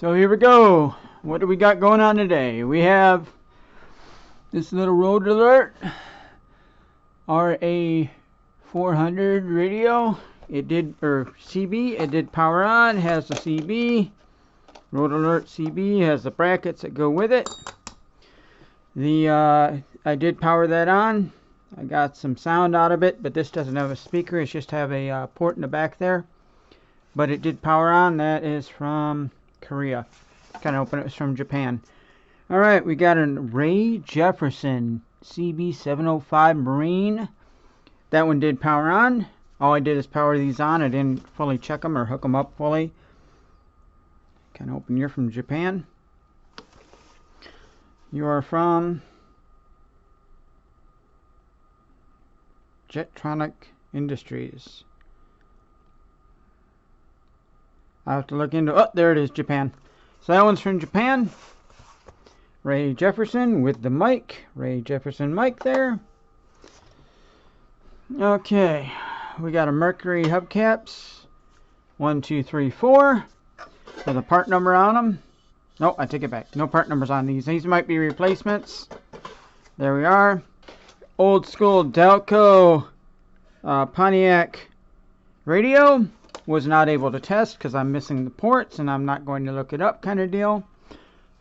So here we go. What do we got going on today? We have this little road alert RA400 radio. It did, or CB, it did power on, has the CB. Road alert CB has the brackets that go with it. I did power that on. I got some sound out of it, but this doesn't have a speaker. It's just have a port in the back there. But it did power on. That is from Korea. Kind of open it was from Japan. Alright, we got a Ray Jefferson CB705 Marine. That one did power on. All I did is power these on. I didn't fully check them or hook them up fully. Kind of open here from Japan. You are from Jetronic Industries. I have to look into. Oh, there it is, Japan. So that one's from Japan. Ray Jefferson with the mic. Ray Jefferson mic there. Okay, we got a Mercury hubcaps. 1, 2, 3, 4. With a part number on them. No, I take it back. No part numbers on these. These might be replacements. There we are. Old school Delco Pontiac radio. Was not able to test because I'm missing the ports and I'm not going to look it up kind of deal.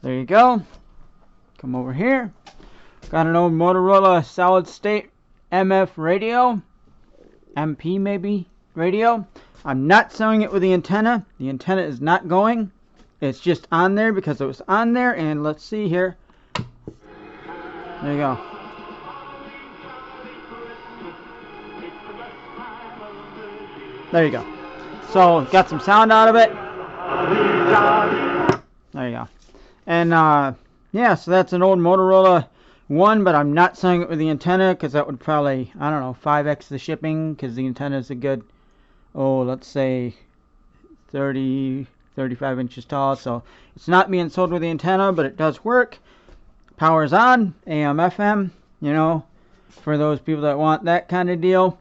There you go. Come over here. Got an old Motorola solid state MF radio. MP maybe radio. I'm not sewing it with the antenna. The antenna is not going. It's just on there because it was on there. And let's see here. There you go. There you go. So, got some sound out of it. There you go. And, yeah, so that's an old Motorola one, but I'm not sewing it with the antenna because that would probably, I don't know, 5x the shipping because the antenna is a good, let's say 30, 35 inches tall. So, it's not being sold with the antenna, but it does work. Power's on, AM, FM, you know, for those people that want that kind of deal.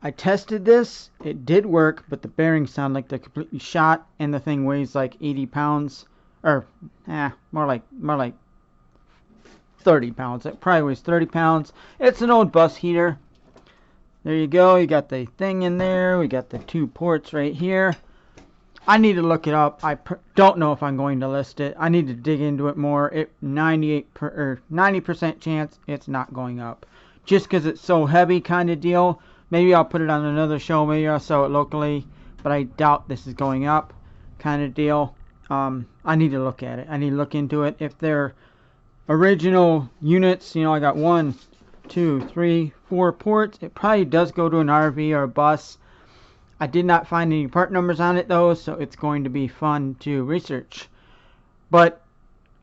I tested this, it did work, but the bearings sound like they're completely shot, and the thing weighs like 80 pounds, or, more like 30 pounds. It probably weighs 30 pounds. It's an old bus heater. There you go, you got the thing in there, we got the 2 ports right here. I need to look it up. I don't know if I'm going to list it. I need to dig into it more. 90% chance it's not going up. Just because it's so heavy kind of deal. Maybe I'll put it on another show. Maybe I'll sell it locally. But I doubt this is going up kind of deal. I need to look at it. I need to look into it. If they're original units, you know, I got 1, 2, 3, 4 ports. It probably does go to an RV or a bus. I did not find any part numbers on it though. So it's going to be fun to research. But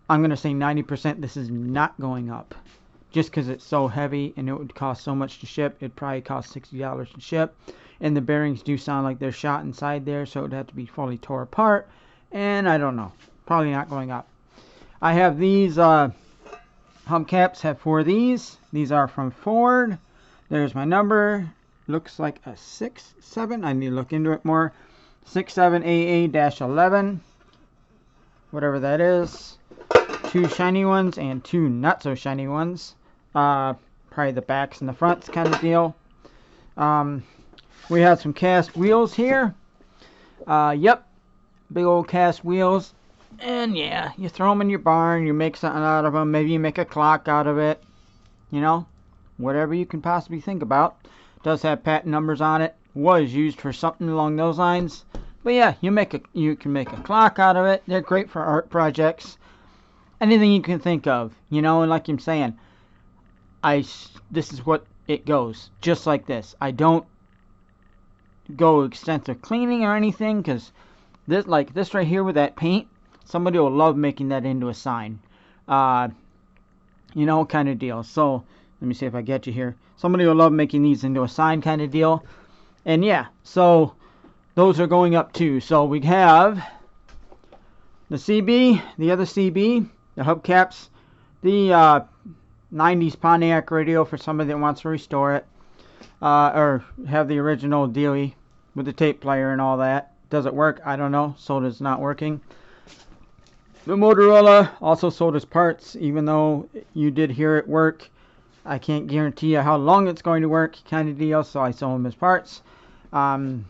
I'm going to say 90% this is not going up. Just because it's so heavy and it would cost so much to ship. It'd probably cost $60 to ship. And the bearings do sound like they're shot inside there. So it would have to be fully tore apart. And I don't know. Probably not going up. I have these hubcaps. Have 4 of these. These are from Ford. There's my number. Looks like a 6-7. I need to look into it more. 67AA-11. Whatever that is. 2 shiny ones and 2 not so shiny ones. Probably the backs and the fronts kind of deal. We have some cast wheels here. Yep. Big old cast wheels. And yeah, you throw them in your barn. You make something out of them. Maybe you make a clock out of it. You know, whatever you can possibly think about. Does have patent numbers on it. Was used for something along those lines. But yeah, you can make a clock out of it. They're great for art projects. Anything you can think of, you know, and like I'm saying, this is what it goes, just like this. I don't go extensive cleaning or anything, because this, like this right here with that paint, somebody will love making that into a sign, you know, kind of deal. So, let me see if I get you here. Somebody will love making these into a sign kind of deal. And yeah, so, those are going up too. So, we have the CB, the other CB, the hubcaps, the 90s Pontiac radio for somebody that wants to restore it, or have the original dealie with the tape player and all that. Does it work? I don't know. Solder's not working. The Motorola also sold his parts, even though you did hear it work. I can't guarantee you how long it's going to work, kind of deal, so I sold him his parts. I'm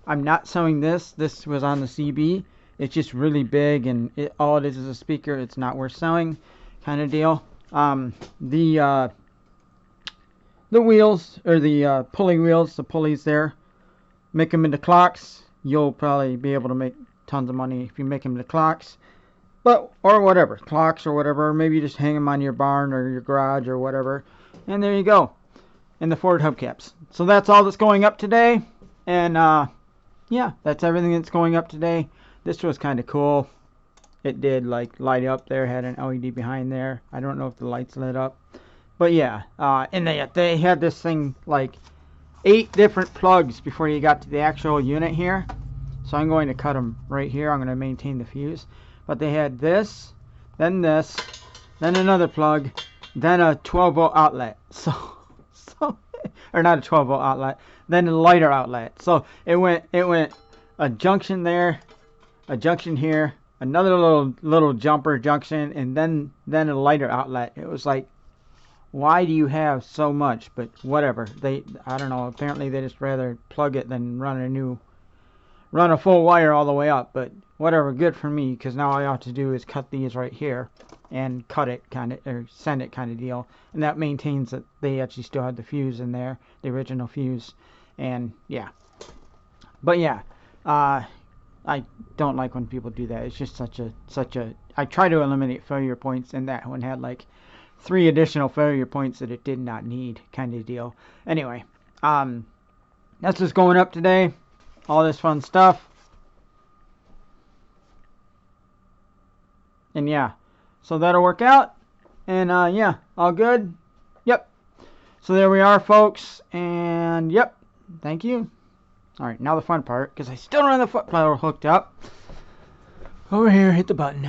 not selling this. This was on the CB. It's just really big, and all it is a speaker. It's not worth selling, kind of deal. The wheels, or the pulley wheels, the pulleys there, make them into clocks. You'll probably be able to make tons of money if you make them into clocks. But, or whatever, clocks or whatever, or maybe you just hang them on your barn or your garage or whatever. And there you go. And the Ford hubcaps. So that's all that's going up today. And, yeah, that's everything that's going up today. This was kind of cool. It did, like, light up there, had an LED behind there. I don't know if the lights lit up. But, yeah, and they had this thing, like, 8 different plugs before you got to the actual unit here. So I'm going to cut them right here. I'm going to maintain the fuse. But they had this, then another plug, then a 12-volt outlet. So, or not a 12-volt outlet, then a lighter outlet. So it went a junction there, a junction here, another little jumper junction, and then a lighter outlet. It was like, why do you have so much? But whatever. I don't know. Apparently they just rather plug it than run a full wire all the way up. But whatever, good for me, because now all I have to do is cut these right here and cut it kind of, or send it kind of deal, and that maintains that they actually still have the fuse in there, the original fuse. And yeah, but yeah, I don't like when people do that. It's just such a I try to eliminate failure points, and that one had like 3 additional failure points that it did not need, kind of deal. Anyway, that's just going up today, all this fun stuff. And yeah, so that'll work out. And yeah, all good. Yep. So there we are, folks. And yep, thank you. Alright, now the fun part, because I still don't have the foot pedal hooked up. Over here, hit the button.